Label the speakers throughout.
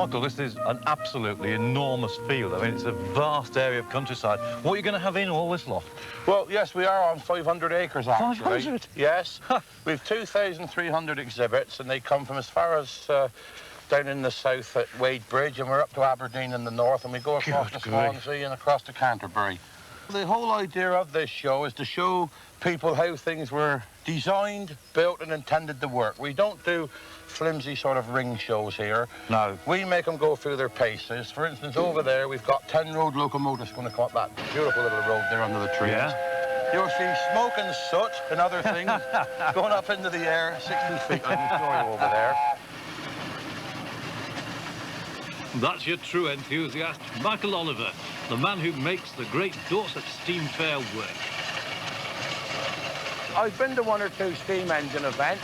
Speaker 1: Michael, this is an absolutely enormous field. I mean, it's a vast area of countryside. What are you going to have in all this lot?
Speaker 2: Well, yes, we are on 500 acres, actually.
Speaker 1: 500?
Speaker 2: Yes. We've 2,300 exhibits, and they come from as far as down in the south at Wade Bridge, and we're up to Aberdeen in the north, and we go across to Swansea and across to Canterbury. The whole idea of this show is to show people how things were designed, built, and intended to work. We don't do flimsy sort of ring shows here.
Speaker 1: No.
Speaker 2: We make them go through their paces. For instance, over there, we've got 10 road locomotives going to come up that beautiful little road there under the trees.
Speaker 1: Yeah.
Speaker 2: You'll see smoke and soot and other things going up into the air, 60 feet on the story over there.
Speaker 3: That's your true enthusiast, Michael Oliver, the man who makes the great Dorset Steam Fair work.
Speaker 2: I've been to one or two steam engine events,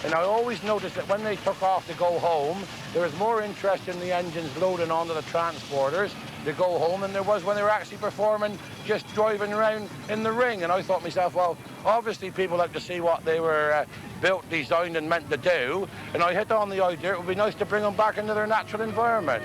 Speaker 2: and I always noticed that when they took off to go home, there was more interest in the engines loading onto the transporters to go home than there was when they were actually performing, just driving around in the ring. And I thought to myself, well, obviously people like to see what they were built, designed and meant to do. And I hit on the idea it would be nice to bring them back into their natural environment.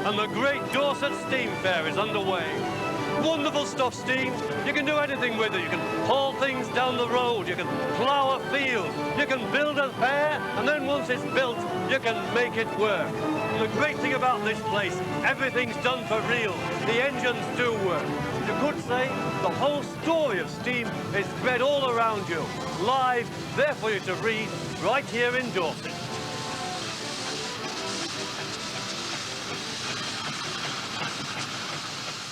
Speaker 3: And the great Dorset Steam Fair is underway. Wonderful stuff, steam. You can do anything with it. You can haul things down the road. You can plough a field. You can build a fair, and then once it's built, you can make it work. And the great thing about this place, everything's done for real. The engines do work. You could say the whole story of steam is spread all around you, live, there for you to read, right here in Dorset.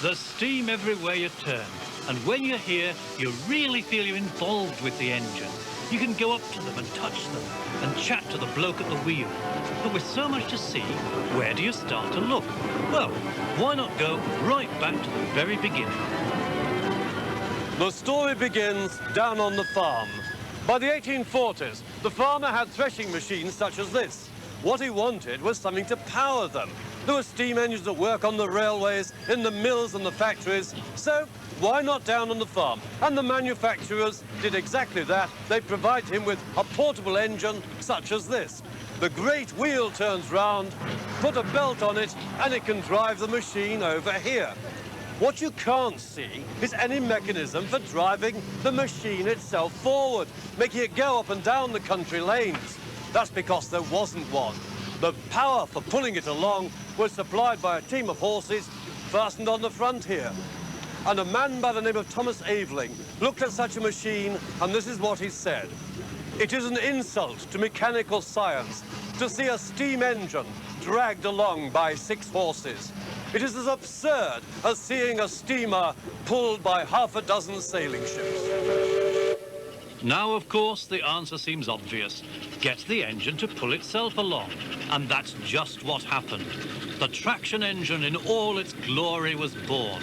Speaker 3: There's steam everywhere you turn, and when you're here, you really feel you're involved with the engine. You can go up to them and touch them, and chat to the bloke at the wheel. But with so much to see, where do you start to look? Well, why not go right back to the very beginning? The story begins down on the farm. By the 1840s, the farmer had threshing machines such as this. What he wanted was something to power them. There were steam engines that work on the railways, in the mills and the factories, so why not down on the farm? And the manufacturers did exactly that. They provided him with a portable engine such as this. The great wheel turns round, put a belt on it, and it can drive the machine over here. What you can't see is any mechanism for driving the machine itself forward, making it go up and down the country lanes. That's because there wasn't one. The power for pulling it along was supplied by a team of horses fastened on the front here. And a man by the name of Thomas Aveling looked at such a machine, and this is what he said. It is an insult to mechanical science to see a steam engine dragged along by 6 horses. It is as absurd as seeing a steamer pulled by half a dozen sailing ships. Now, of course, the answer seems obvious. Get the engine to pull itself along. And that's just what happened. The traction engine in all its glory was born.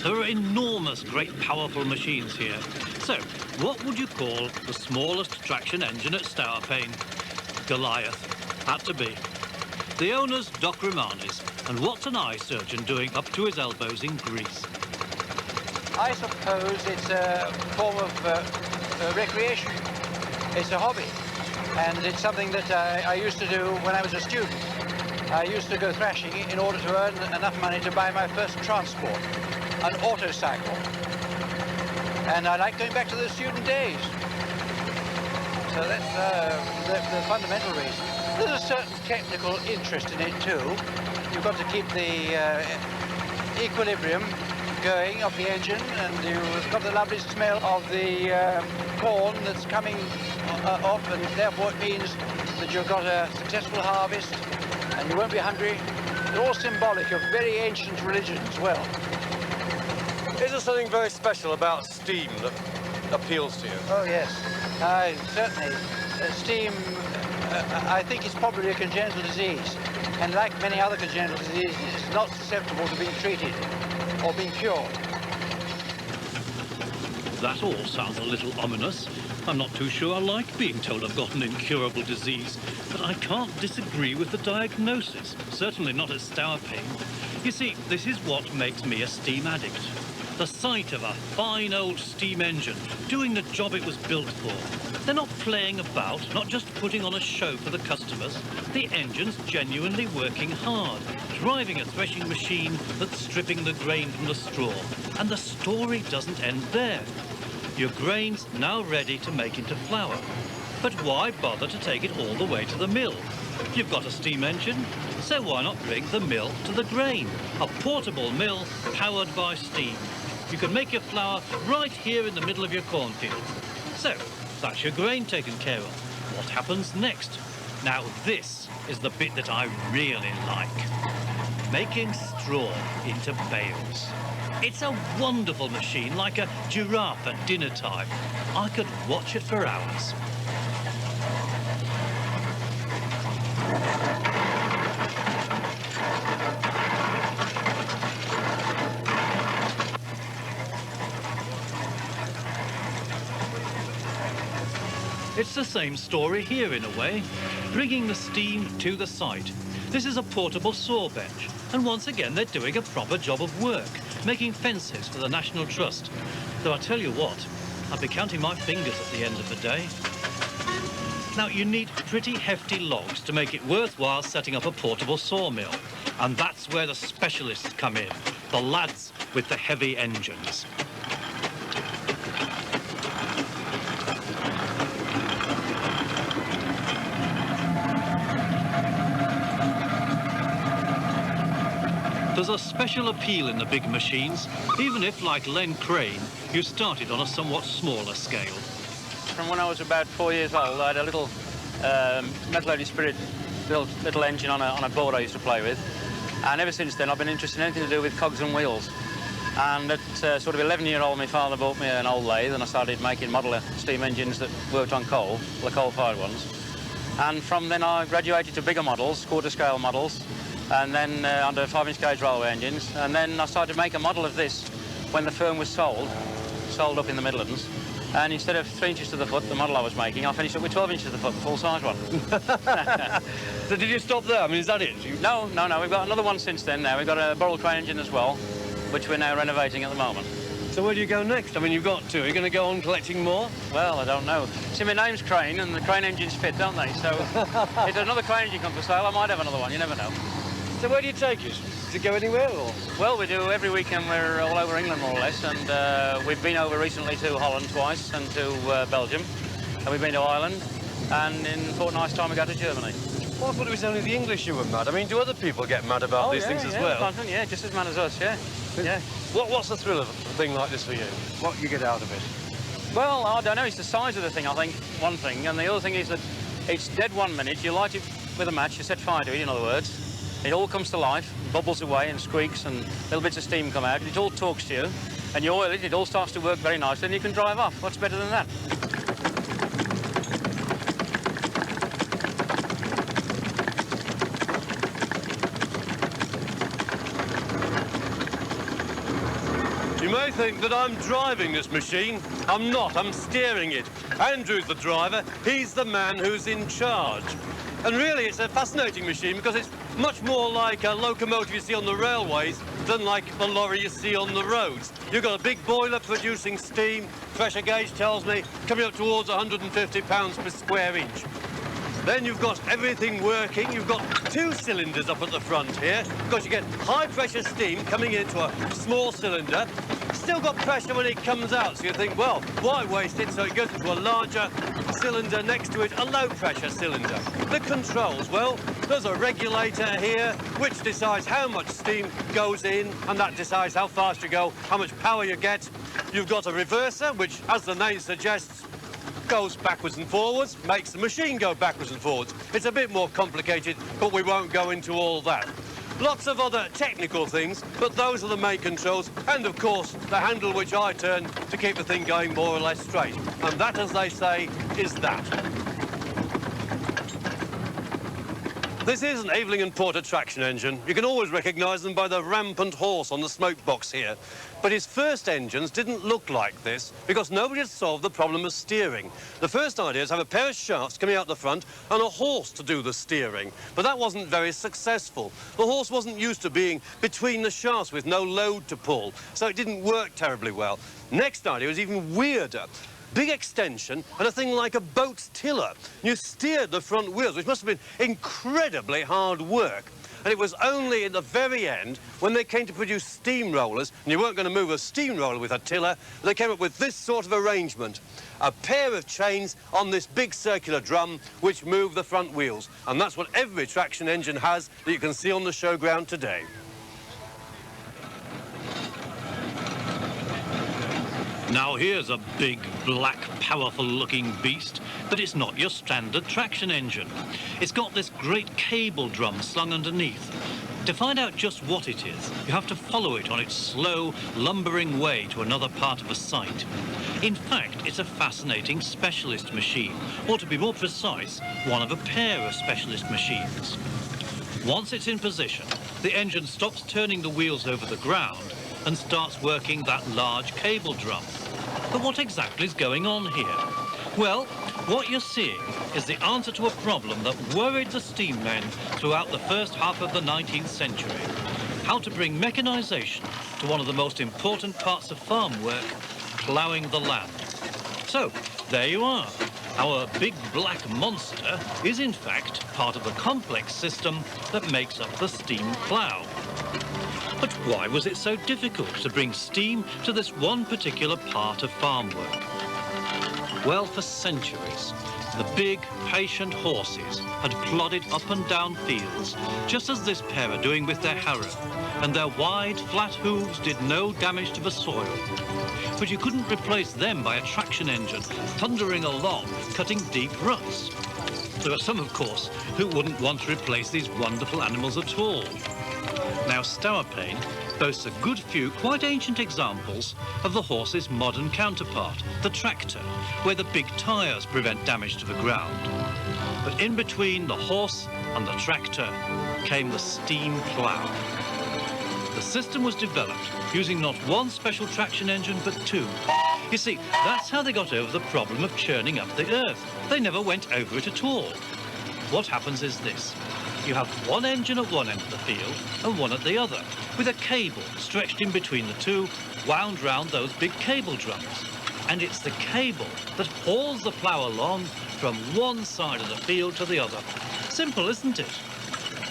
Speaker 3: There are enormous, great, powerful machines here. So, what would you call the smallest traction engine at Stourpane? Goliath. Had to be. The owner's Doc Romanis. And what's an eye surgeon doing up to his elbows in grease?
Speaker 4: I suppose it's a form of recreation. It's a hobby.
Speaker 5: And it's something that I used to do when I was a student. I used to go thrashing in order to earn enough money to buy my first transport, an autocycle. And I like going back to those student days. So that's the fundamental reason. There's a certain technical interest in it too. You've got to keep the equilibrium going of the engine, and you've got the lovely smell of the corn that's coming off, and therefore it means that you've got a successful harvest and you won't be hungry. They're all symbolic of very ancient religion as well.
Speaker 6: Is there something very special about steam that appeals to you?
Speaker 5: Oh, yes. Certainly. Steam, I think it's probably a congenital disease. And like many other congenital diseases, it's not susceptible to being treated or being cured.
Speaker 3: That all sounds a little ominous. I'm not too sure I like being told I've got an incurable disease, but I can't disagree with the diagnosis, certainly not a stomach pain. You see, this is what makes me a steam addict. The sight of a fine old steam engine doing the job it was built for. They're not playing about, not just putting on a show for the customers. The engine's genuinely working hard, driving a threshing machine that's stripping the grain from the straw. And the story doesn't end there. Your grain's now ready to make into flour. But why bother to take it all the way to the mill? You've got a steam engine, so why not bring the mill to the grain? A portable mill powered by steam. You can make your flour right here in the middle of your cornfield. So, that's your grain taken care of. What happens next? Now this is the bit that I really like. Making straw into bales. It's a wonderful machine, like a giraffe at dinner time. I could watch it for hours. It's the same story here in a way, bringing the steam to the site. This is a portable saw bench, and once again they're doing a proper job of work, making fences for the National Trust. Though I tell you what, I'll be counting my fingers at the end of the day. Now, you need pretty hefty logs to make it worthwhile setting up a portable sawmill. And that's where the specialists come in, the lads with the heavy engines. There's a special appeal in the big machines, even if, like Len Crane, you started on a somewhat smaller scale.
Speaker 5: From when I was about 4 years old, I had a little metallurgy spirit built little engine on a board I used to play with. And ever since then, I've been interested in anything to do with cogs and wheels. And at sort of 11-year-old, my father bought me an old lathe, and I started making model steam engines that worked on coal, the coal-fired ones. And from then, I graduated to bigger models, quarter-scale models, and then under 5-inch gauge railway engines. And then I started to make a model of this when the firm was sold up in the Midlands. And instead of 3 inches to the foot, the model I was making, I finished it with 12 inches to the foot, the full-size one.
Speaker 6: So did you stop there? I mean, is that it?
Speaker 5: No. We've got another one since then now. We've got a Burton crane engine as well, which we're now renovating at the moment.
Speaker 6: So where do you go next? I mean, you've got two. Are you going to go on collecting more?
Speaker 5: Well, I don't know. See, my name's Crane, and the crane engines fit, don't they? So if another crane engine comes for sale, I might have another one. You never know.
Speaker 6: So where do you take it? Does it go anywhere, or?
Speaker 5: Well, we do every weekend. We're all over England, more or less, and we've been over recently to Holland twice and to Belgium, and we've been to Ireland, and in a fortnight's time we go to Germany.
Speaker 6: Well, I thought it was only the English who were mad. I mean, do other people get mad about these things as well?
Speaker 5: Yeah, just as mad as us, yeah. Yeah.
Speaker 6: What's the thrill of a thing like this for you?
Speaker 2: What you get out of it?
Speaker 5: Well, I don't know. It's the size of the thing, I think, one thing, and the other thing is that it's dead 1 minute. You light it with a match, you set fire to it, in other words. It all comes to life, bubbles away and squeaks, and little bits of steam come out. It all talks to you, and you oil it, it all starts to work very nicely, and you can drive off. What's better than that?
Speaker 6: You may think that I'm driving this machine. I'm not, I'm steering it. Andrew's the driver, he's the man who's in charge. And really, it's a fascinating machine because it's much more like a locomotive you see on the railways than like the lorry you see on the roads. You've got a big boiler producing steam, pressure gauge tells me, coming up towards 150 pounds per square inch. Then you've got everything working. You've got 2 cylinders up at the front here, because you get high-pressure steam coming into a small cylinder. Still got pressure when it comes out, so you think, well, why waste it? So it goes into a larger cylinder, next to it a low-pressure cylinder. The controls, well, there's a regulator here, which decides how much steam goes in, and that decides how fast you go, how much power you get. You've got a reverser, which, as the name suggests, goes backwards and forwards, makes the machine go backwards and forwards. It's a bit more complicated, but we won't go into all that. Lots of other technical things, but those are the main controls, and of course the handle which I turn to keep the thing going more or less straight. And that, as they say, is that. This is an Aveling and Porter traction engine. You can always recognise them by the rampant horse on the smoke box here. But his first engines didn't look like this because nobody had solved the problem of steering. The first idea is to have a pair of shafts coming out the front and a horse to do the steering. But that wasn't very successful. The horse wasn't used to being between the shafts with no load to pull, so it didn't work terribly well. Next idea was even weirder. Big extension and a thing like a boat's tiller. You steered the front wheels, which must have been incredibly hard work. And it was only at the very end, when they came to produce steamrollers, and you weren't going to move a steamroller with a tiller, they came up with this sort of arrangement. A pair of chains on this big circular drum which move the front wheels. And that's what every traction engine has that you can see on the showground today.
Speaker 3: Now here's a big, black, powerful-looking beast, but it's not your standard traction engine. It's got this great cable drum slung underneath. To find out just what it is, you have to follow it on its slow, lumbering way to another part of the site. In fact, it's a fascinating specialist machine, or to be more precise, one of a pair of specialist machines. Once it's in position, the engine stops turning the wheels over the ground and starts working that large cable drum. But what exactly is going on here? Well, what you're seeing is the answer to a problem that worried the steam men throughout the first half of the 19th century. How to bring mechanisation to one of the most important parts of farm work, ploughing the land. So, there you are. Our big black monster is in fact part of a complex system that makes up the steam plough. But why was it so difficult to bring steam to this one particular part of farm work? Well, for centuries, the big, patient horses had plodded up and down fields, just as this pair are doing with their harrow, and their wide, flat hooves did no damage to the soil. But you couldn't replace them by a traction engine thundering along, cutting deep ruts. There are some, of course, who wouldn't want to replace these wonderful animals at all. Now, Stourpane boasts a good few quite ancient examples of the horse's modern counterpart, the tractor, where the big tyres prevent damage to the ground. But in between the horse and the tractor came the steam plough. The system was developed using not one special traction engine, but 2. You see, that's how they got over the problem of churning up the earth. They never went over it at all. What happens is this. You have one engine at one end of the field and one at the other, with a cable stretched in between the two, wound round those big cable drums. And it's the cable that hauls the plough along from one side of the field to the other. Simple, isn't it?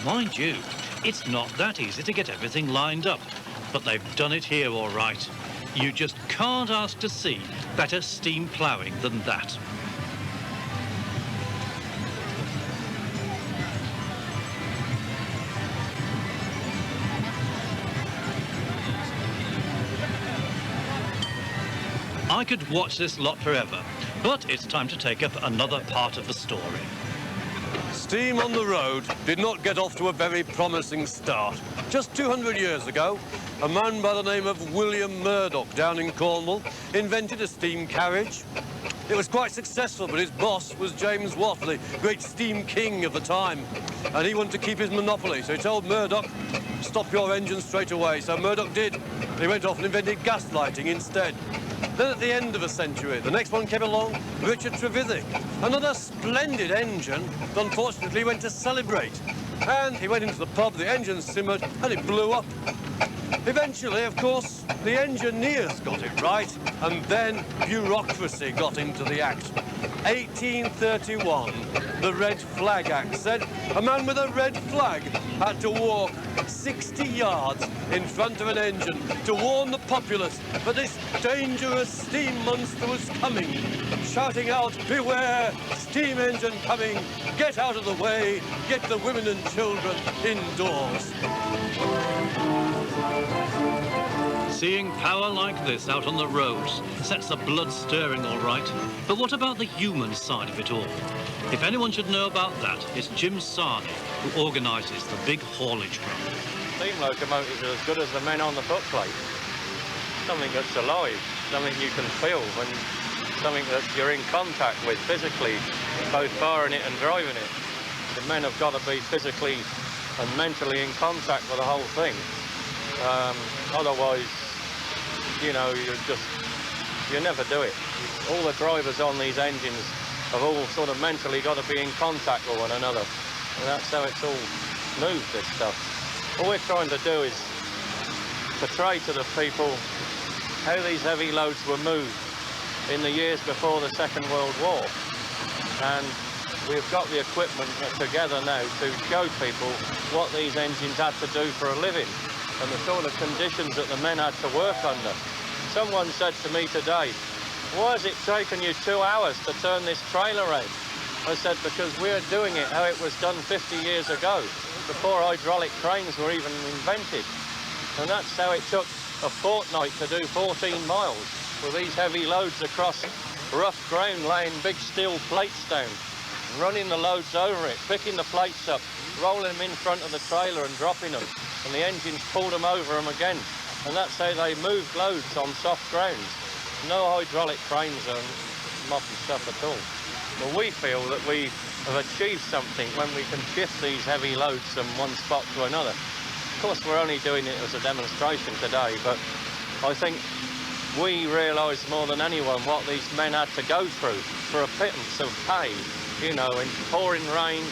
Speaker 3: Mind you, it's not that easy to get everything lined up, but they've done it here all right. You just can't ask to see better steam ploughing than that. I could watch this lot forever, but it's time to take up another part of the story.
Speaker 6: Steam on the road did not get off to a very promising start. Just 200 years ago, a man by the name of William Murdoch down in Cornwall invented a steam carriage. It was quite successful, but his boss was James Watt, the great steam king of the time, and he wanted to keep his monopoly, so he told Murdoch, stop your engine straight away. So Murdoch did. He went off and invented gas lighting instead. Then at the end of a century, the next one came along, Richard Trevithick, another splendid engine that unfortunately went to celebrate. And he went into the pub, the engine simmered, and it blew up. Eventually, of course, the engineers got it right, and then bureaucracy got into the act. 1831. The Red Flag Act said a man with a red flag had to walk 60 yards in front of an engine to warn the populace that this dangerous steam monster was coming, shouting out, "Beware, steam engine coming, get out of the way, get the women and children indoors."
Speaker 3: Seeing power like this out on the roads sets the blood stirring, all right. But what about the human side of it all? If anyone should know about that, it's Jim Sarney, who organises the big haulage run.
Speaker 7: Steam locomotives are as good as the men on the footplate. Something that's alive, something you can feel, and something that you're in contact with physically, both firing it and driving it. The men have got to be physically and mentally in contact with the whole thing. Otherwise, you know, you never do it. All the drivers on these engines have all sort of mentally got to be in contact with one another. And that's how it's all moved, this stuff. All we're trying to do is portray to the people how these heavy loads were moved in the years before the Second World War. And we've got the equipment together now to show people what these engines had to do for a living and the sort of conditions that the men had to work under. Someone said to me today, "Why has it taken you 2 hours to turn this trailer around?" I said, "Because we're doing it how it was done 50 years ago, before hydraulic cranes were even invented. And that's how it took a fortnight to do 14 miles with these heavy loads across rough ground, laying big steel plates down, running the loads over it, picking the plates up, rolling them in front of the trailer and dropping them, and the engines pulled them over them again. And that's how they moved loads on soft ground. No hydraulic cranes or modern stuff at all. Well, we feel that we have achieved something when we can shift these heavy loads from one spot to another. Of course, we're only doing it as a demonstration today, but I think we realise more than anyone what these men had to go through for a pittance of pay. You know, in pouring rain,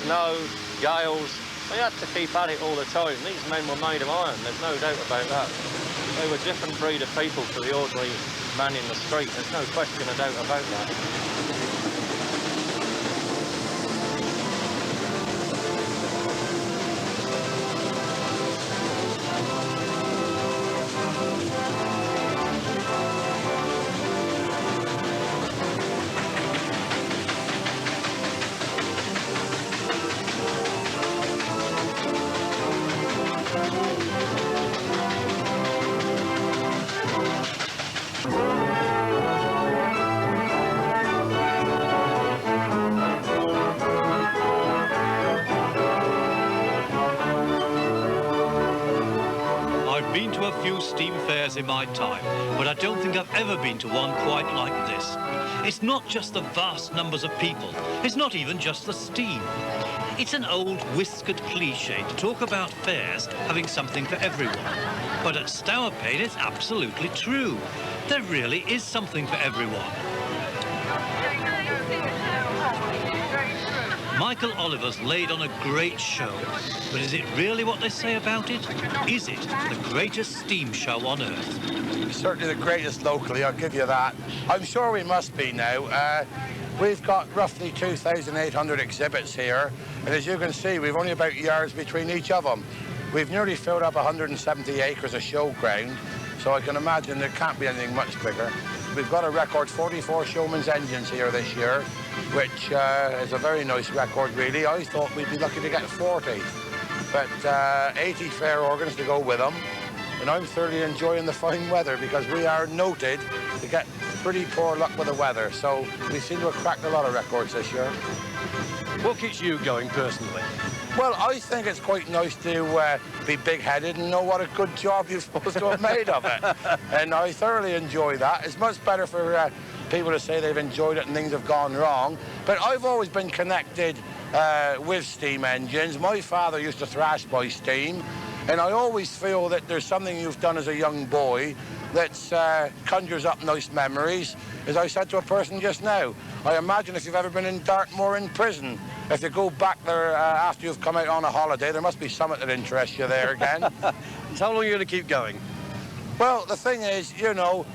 Speaker 7: snow, gales, they had to keep at it all the time. These men were made of iron, there's no doubt about that. They were a different breed of people to the ordinary man in the street, there's no question of doubt about that.
Speaker 3: Steam fairs in my time, but I don't think I've ever been to one quite like this. It's not just the vast numbers of people, it's not even just the steam. It's an old whiskered cliche to talk about fairs having something for everyone. But at Stourpate it's absolutely true. There really is something for everyone. Michael Oliver's laid on a great show, but is it really what they say about it? Is it the greatest steam show on earth?
Speaker 2: Certainly the greatest locally, I'll give you that. I'm sure we must be now. We've got roughly 2,800 exhibits here, and as you can see, we've only about yards between each of them. We've nearly filled up 170 acres of show ground, so I can imagine there can't be anything much bigger. We've got a record 44 showman's engines here this year, which is a very nice record, really. I thought we'd be lucky to get 40, but 80 fair organs to go with them. And I'm thoroughly enjoying the fine weather because we are noted to get pretty poor luck with the weather. So we seem to have cracked a lot of records this year.
Speaker 6: What keeps you going personally?
Speaker 2: Well, I think it's quite nice to be big-headed and know what a good job you're supposed to have made of it. And I thoroughly enjoy that. It's much better for people to say they've enjoyed it and things have gone wrong. But I've always been connected with steam engines. My father used to thrash by steam, and I always feel that there's something you've done as a young boy that conjures up nice memories. As I said to a person just now, I imagine if you've ever been in Dartmoor in prison, if you go back there after you've come out on a holiday, there must be something that interests you there again.
Speaker 6: So how long are you going to keep going?
Speaker 2: Well, the thing is, you know,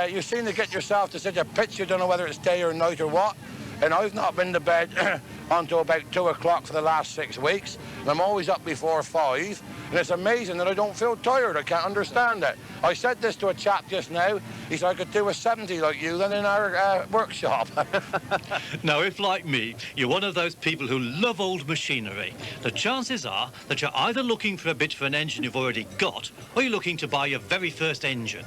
Speaker 2: You seem to get yourself to such a pitch you don't know whether it's day or night or what. And I've not been to bed until about 2 o'clock for the last 6 weeks. And I'm always up before 5. And it's amazing that I don't feel tired. I can't understand it. I said this to a chap just now. He said I could do a 70 like you then in our workshop.
Speaker 3: Now, if, like me, you're one of those people who love old machinery, the chances are that you're either looking for a bit for an engine you've already got, or you're looking to buy your very first engine.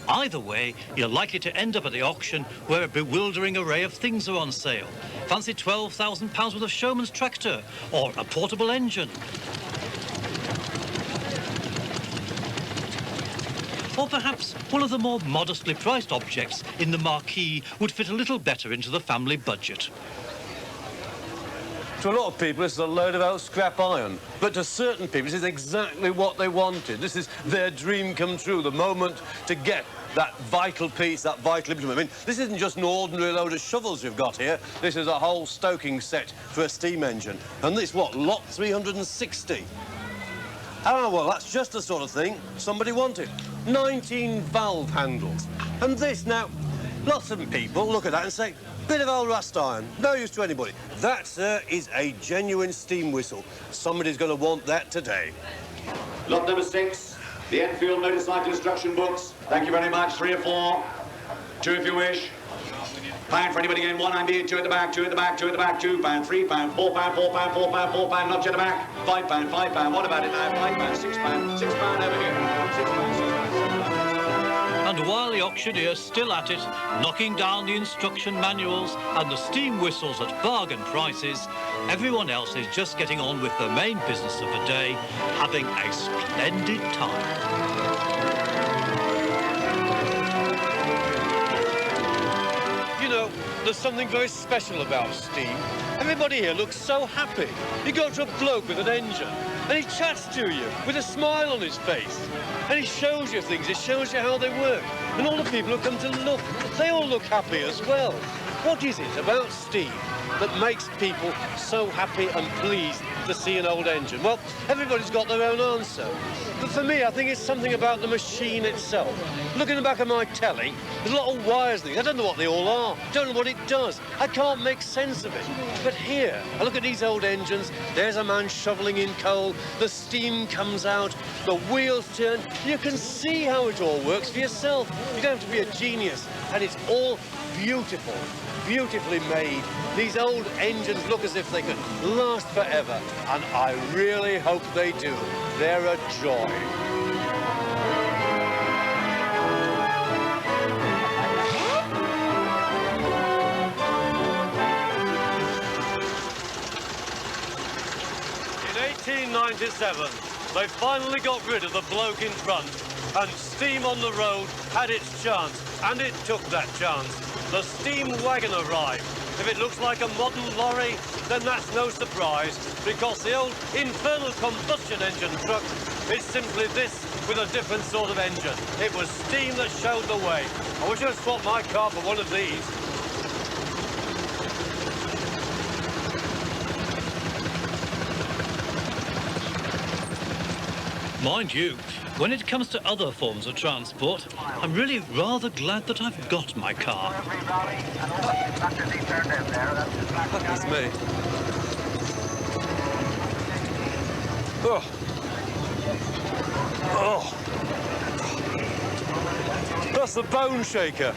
Speaker 3: Either way, you're likely to end up at the auction where a bewildering array of things are on sale. Fancy £12,000 worth of showman's tractor, or a portable engine. Or perhaps one of the more modestly priced objects in the marquee would fit a little better into the family budget.
Speaker 6: To a lot of people, this is a load of old scrap iron. But to certain people, this is exactly what they wanted. This is their dream come true, the moment to get that vital piece, that vital implement. I mean, this isn't just an ordinary load of shovels you've got here. This is a whole stoking set for a steam engine. And this, what, lot 360? Oh, well, that's just the sort of thing somebody wanted. 19 valve handles. And this, now, lots of people look at that and say, bit of old rust iron, no use to anybody. That, sir, is a genuine steam whistle. Somebody's going to want that today.
Speaker 8: Lot number 6, the Enfield motorcycle instruction books. Thank you very much. 3 or 4. 2 if you wish. £1 for anybody again. 1 I'm being 2 at the back, 2 at the back, 2 at the back, £2, £3, £4, £4, £4, £4, £4, not at the back. £5, £5. What about it now? £5, £6, £6 over here. £6.
Speaker 3: And while the auctioneer's still at it, knocking down the instruction manuals and the steam whistles at bargain prices, everyone else is just getting on with the main business of the day, having a splendid time.
Speaker 6: You know, there's something very special about steam. Everybody here looks so happy. You go to a bloke with an engine, and he chats to you with a smile on his face. And he shows you things, he shows you how they work. And all the people who come to look, they all look happy as well. What is it about steam that makes people so happy and pleased to see an old engine? Well, everybody's got their own answer. But for me, I think it's something about the machine itself. Look in the back of my telly, there's a lot of wires and things. I don't know what they all are. Don't know what it does. I can't make sense of it. But here, I look at these old engines. There's a man shoveling in coal. The steam comes out. The wheels turn. You can see how it all works for yourself. You don't have to be a genius. And it's all beautiful, beautifully made. These old engines look as if they could last forever. And I really hope they do. They're a joy. In 1897, they finally got rid of the bloke in front, and steam on the road had its chance, and it took that chance. The steam wagon arrived. If it looks like a modern lorry, then that's no surprise, because the old internal combustion engine truck is simply this with a different sort of engine. It was steam that showed the way. I wish I'd swapped my car for one of these.
Speaker 3: Mind you, when it comes to other forms of transport, I'm really rather glad that I've got my car.
Speaker 6: That's me. Oh. Oh. That's the bone shaker.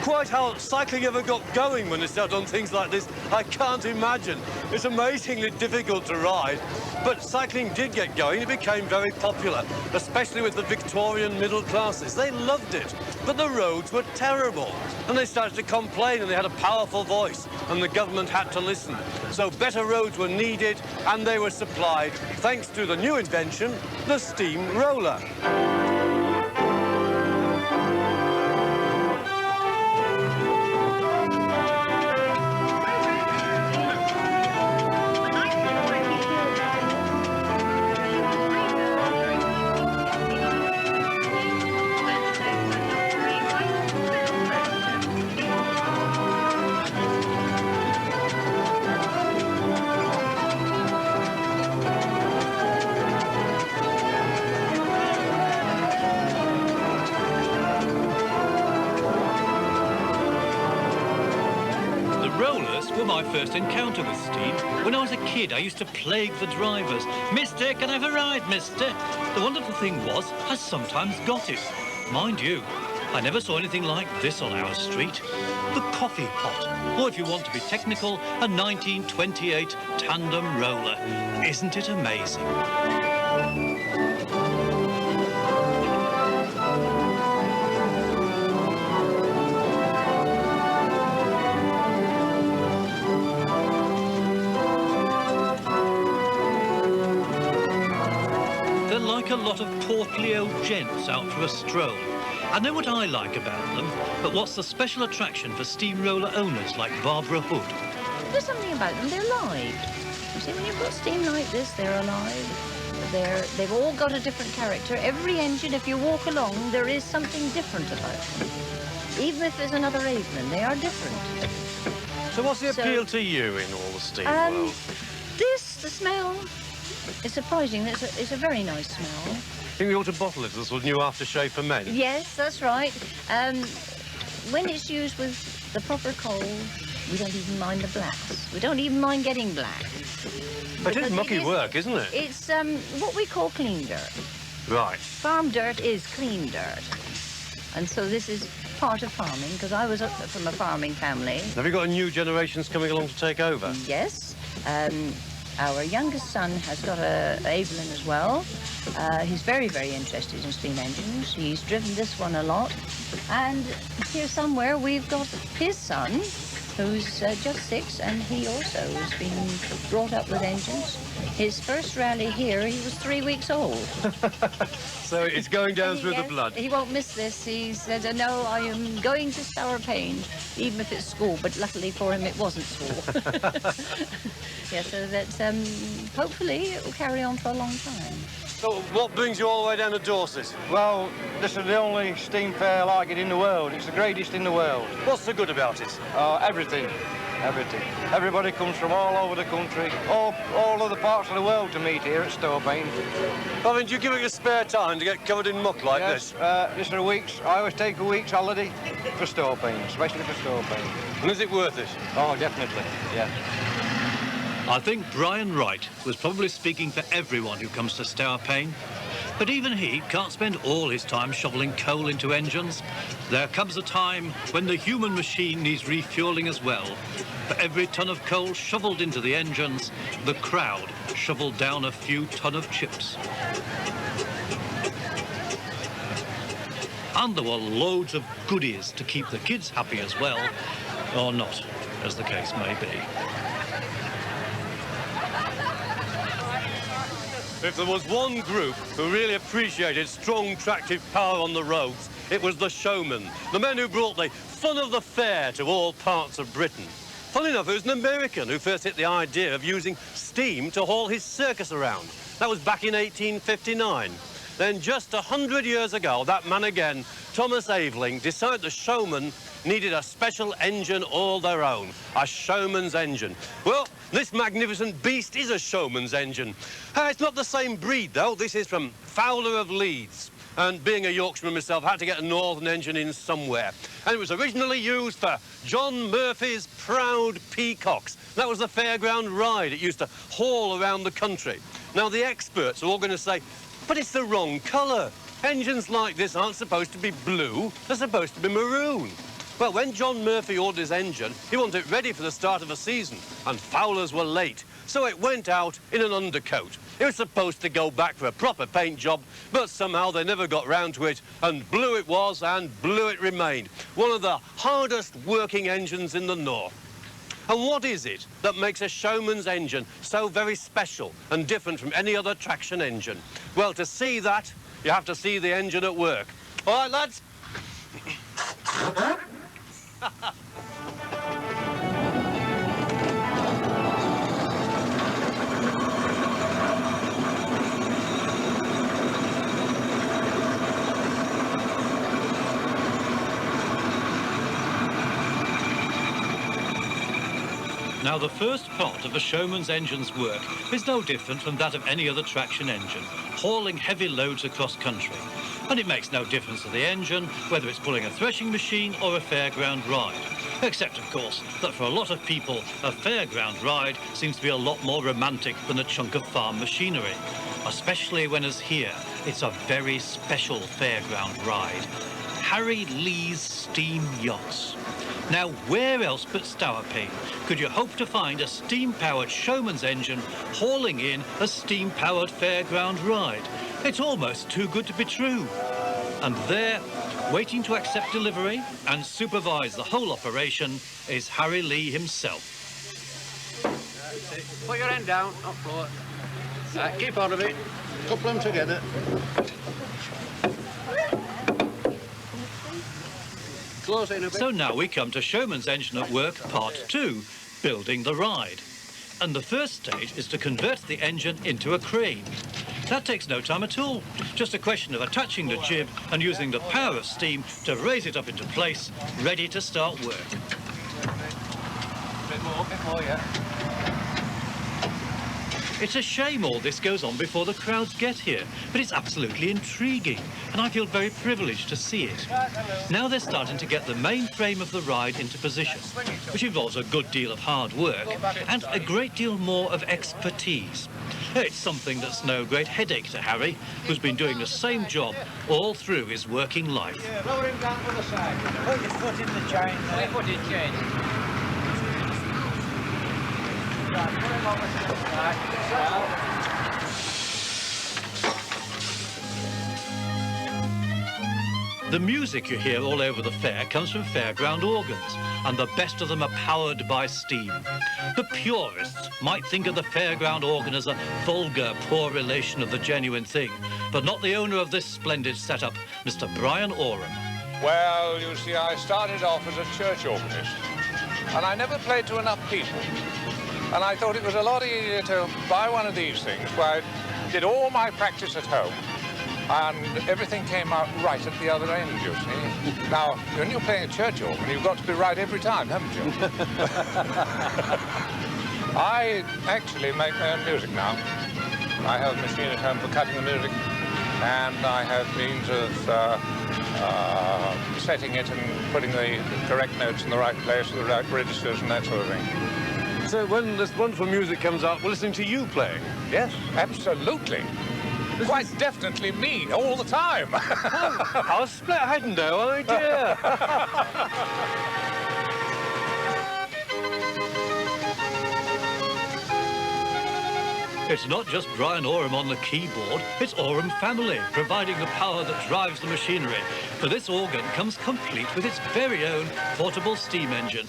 Speaker 6: Quite how cycling ever got going when they started on things like this, I can't imagine. It's amazingly difficult to ride. But cycling did get going. It became very popular, especially with the Victorian middle classes. They loved it. But the roads were terrible. And they started to complain, and they had a powerful voice, and the government had to listen. So better roads were needed, and they were supplied, thanks to the new invention, the steam roller.
Speaker 3: first were my first encounter with steam. When I was a kid, I used to plague the drivers. Mister, can I have a ride, mister? The wonderful thing was, I sometimes got it. Mind you, I never saw anything like this on our street. The coffee pot, or if you want to be technical, a 1928 tandem roller. Isn't it amazing? They're like a lot of portly old gents out for a stroll. I know what I like about them, but what's the special attraction for steamroller owners like Barbara Hood?
Speaker 9: There's something about them, they're live. You see, when you've got steam like this, they're alive. They've all got a different character. Every engine, if you walk along, there is something different about them. Even if there's another Evelyn, they are different.
Speaker 6: So what's the appeal to you in all the steam world?
Speaker 9: The smell, is surprising. It's a very nice smell.
Speaker 6: Think we ought to bottle it as a new aftershave for men?
Speaker 9: Yes, that's right. When it's used with the proper coal, we don't even mind the blacks. We don't even mind getting black.
Speaker 6: But it's mucky work, isn't it?
Speaker 9: It's what we call clean dirt.
Speaker 6: Right.
Speaker 9: Farm dirt is clean dirt. And so this is part of farming, because I was from a farming family.
Speaker 6: Have you got new generations coming along to take over?
Speaker 9: Yes. Our youngest son has got a Evelyn as well. He's very, very interested in steam engines. He's driven this one a lot. And here somewhere we've got his son, who's just 6, and he also has been brought up with engines. His first rally here, he was 3 weeks old.
Speaker 6: So it's going down through the blood.
Speaker 9: He won't miss this. He said, no, I am going to Stourpain, even if it's school, but luckily for him it wasn't school. Yeah, so that hopefully it will carry on for a long time.
Speaker 6: So what brings you all the way down to Dorset?
Speaker 10: Well, this is the only steam fair like it in the world. It's the greatest in the world.
Speaker 6: What's so good about it?
Speaker 10: Everything. Everything. Everybody comes from all over the country, all other parts of the world to meet here at Stourpain.
Speaker 6: I mean, do you give it your spare time to get covered in muck like this?
Speaker 10: This is a week's. I always take a week's holiday for Stourpain, especially for Stourpain.
Speaker 6: And is it worth it?
Speaker 10: Oh, definitely, yeah.
Speaker 3: I think Brian Wright was probably speaking for everyone who comes to Stourpain. But even he can't spend all his time shoveling coal into engines. There comes a time when the human machine needs refuelling as well. For every ton of coal shoveled into the engines, the crowd shoveled down a few ton of chips. And there were loads of goodies to keep the kids happy as well. Or not, as the case may be.
Speaker 6: If there was one group who really appreciated strong tractive power on the roads, it was the showmen, the men who brought the fun of the fair to all parts of Britain. Funny enough, it was an American who first hit the idea of using steam to haul his circus around. That was back in 1859. Then just 100 years ago, that man again, Thomas Aveling, decided the showmen needed a special engine all their own, a showman's engine. Well, this magnificent beast is a showman's engine. It's not the same breed, though. This is from Fowler of Leeds. And being a Yorkshireman myself, I had to get a northern engine in somewhere. And it was originally used for John Murphy's Proud Peacocks. That was the fairground ride. It used to haul around the country. Now, the experts are all going to say, but it's the wrong colour. Engines like this aren't supposed to be blue. They're supposed to be maroon. Well, when John Murphy ordered his engine, he wanted it ready for the start of a season, and Fowler's were late, so it went out in an undercoat. It was supposed to go back for a proper paint job, but somehow they never got round to it, and blue it was, and blue it remained. One of the hardest working engines in the north. And what is it that makes a showman's engine so very special and different from any other traction engine? Well, to see that, you have to see the engine at work. All right, lads?
Speaker 3: Now, the first part of a showman's engine's work is no different from that of any other traction engine, hauling heavy loads across country. And it makes no difference to the engine, whether it's pulling a threshing machine or a fairground ride. Except, of course, that for a lot of people, a fairground ride seems to be a lot more romantic than a chunk of farm machinery. Especially when, as here, it's a very special fairground ride. Harry Lee's steam yachts. Now, where else but Stourpine could you hope to find a steam-powered showman's engine hauling in a steam-powered fairground ride? It's almost too good to be true. And there, waiting to accept delivery and supervise the whole operation, is Harry Lee himself.
Speaker 5: Put your end down, up floor. Right, keep on of it. Couple them together. Close in a bit.
Speaker 3: So now we come to Showman's Engine at Work Part 2, building the ride. And the first stage is to convert the engine into a crane. That takes no time at all. Just a question of attaching the jib and using the power of steam to raise it up into place, ready to start work.
Speaker 5: Bit more, yeah.
Speaker 3: It's a shame all this goes on before the crowds get here, but it's absolutely intriguing, and I feel very privileged to see it. Now they're starting to get the main frame of the ride into position, which involves a good deal of hard work and a great deal more of expertise. It's something that's no great headache to Harry, who's been doing the same job all through his working life.
Speaker 5: Yeah, lower him down to the side. Put your foot in the chain. Put your foot in chain. Right, put him on the side.
Speaker 3: The music you hear all over the fair comes from fairground organs, and the best of them are powered by steam. The purists might think of the fairground organ as a vulgar, poor relation of the genuine thing, but not the owner of this splendid setup, Mr. Brian Oram.
Speaker 11: Well, you see, I started off as a church organist, and I never played to enough people. And I thought it was a lot easier to buy one of these things, where I did all my practice at home, and everything came out right at the other end, you see. Now, when you're playing a church organ, you've got to be right every time, haven't you? I actually make my own music now. I have a machine at home for cutting the music, and I have means of setting it and putting the correct notes in the right place, the right registers and that sort of thing.
Speaker 6: So when this wonderful music comes out, we're listening to you playing?
Speaker 11: Yes, absolutely. Quite definitely me, all the time.
Speaker 6: How split? I had no idea.
Speaker 3: It's not just Brian Oram on the keyboard, it's Oram family, providing the power that drives the machinery. For this organ comes complete with its very own portable steam engine.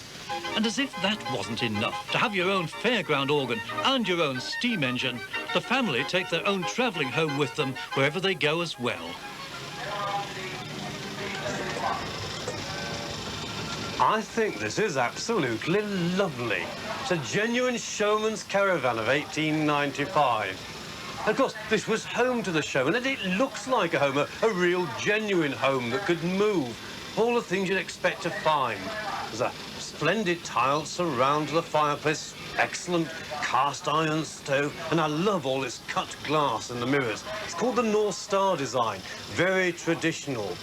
Speaker 3: And as if that wasn't enough, to have your own fairground organ and your own steam engine, the family take their own travelling home with them wherever they go as well.
Speaker 6: I think this is absolutely lovely. It's a genuine showman's caravan of 1895. Of course, this was home to the showman, and it looks like a home, a real genuine home that could move. All the things you'd expect to find. There's a splendid tile surround the fireplace, excellent cast iron stove, and I love all this cut glass in the mirrors. It's called the North Star design, very traditional.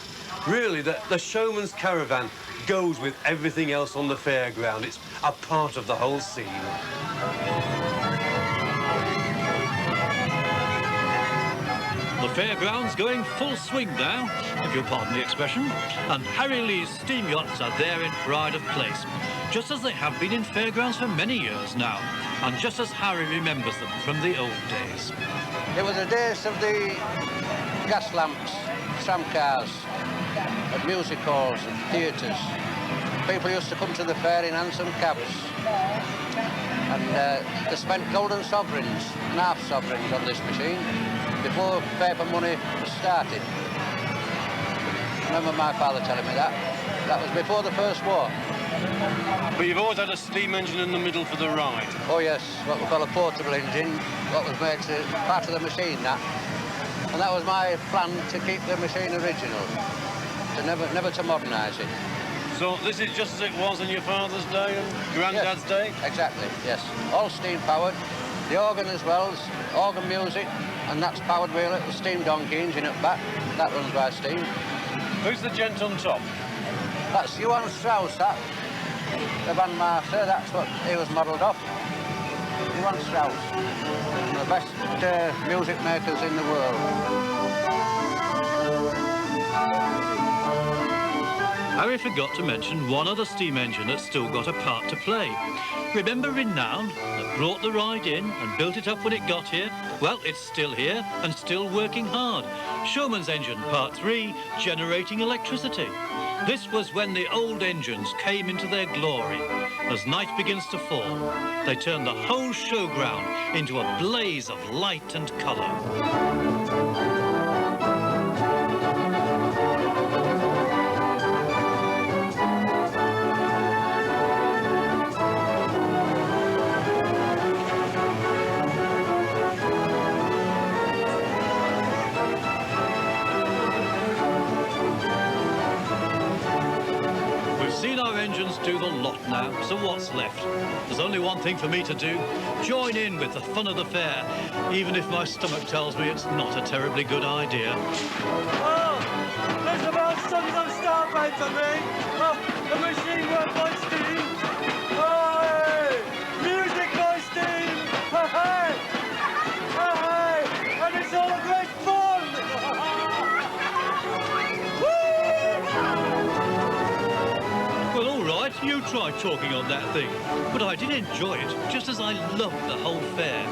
Speaker 6: Really, the showman's caravan goes with everything else on the fairground. It's a part of the whole scene.
Speaker 3: The fairground's going full swing now, if you'll pardon the expression, and Harry Lee's steam yachts are there in pride of place, just as they have been in fairgrounds for many years now, and just as Harry remembers them from the old days.
Speaker 5: It was the days of the gas lamps, tram cars, and music halls and theatres. People used to come to the fair in hansom cabs, and they spent golden sovereigns and half sovereigns on this machine before paper money was started. I remember my father telling me that. That was before the First War.
Speaker 6: But you've always had a steam engine in the middle for the ride.
Speaker 5: Oh yes, what we call a portable engine, what was made part of the machine, that. And that was my plan, to keep the machine original, to never to modernise it.
Speaker 6: So this is just as it was in your father's day and granddad's day?
Speaker 5: Exactly, yes. All steam powered. The organ as well, organ music, and that's powered with a steam donkey engine at back. That runs by steam.
Speaker 6: Who's the gent on top?
Speaker 5: That's Johann Strauss, that. the bandmaster, that's what he was modelled off. He wants Strauss, one of the best music makers in the world.
Speaker 3: Harry forgot to mention one other steam engine that's still got a part to play. Remember Renown, that brought the ride in and built it up when it got here? Well, it's still here and still working hard. Showman's engine, part 3, generating electricity. This was when the old engines came into their glory. As night begins to fall, they turn the whole showground into a blaze of light and colour. Do the lot now, so what's left? There's only one thing for me to do: join in with the fun of the fair, even if my stomach tells me it's not a terribly good idea.
Speaker 12: Oh, there's about sons of Starlight for me. Oh, the machine run by steam. Oh, hey, music by steam. Hey, hey, and it's all great fun.
Speaker 3: Well, all right, you try talking on that thing. But I did enjoy it, just as I loved the whole fair.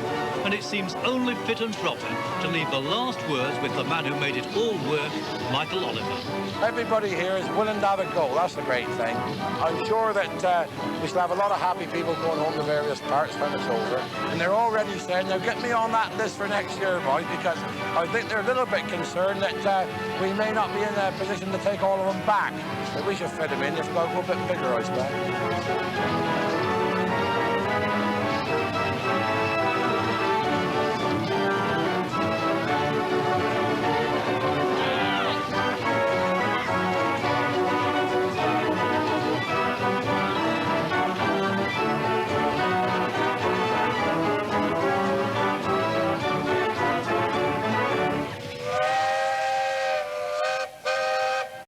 Speaker 3: And it seems only fit and proper to leave the last words with the man who made it all work, Michael Oliver.
Speaker 2: Everybody here is willing to have a go. That's the great thing. I'm sure that we shall have a lot of happy people going home to various parts when it's over. And they're already saying, now get me on that list for next year, boys, because I think they're a little bit concerned that we may not be in a position to take all of them back. But we should fit them in. If we go a bit bigger, I suppose.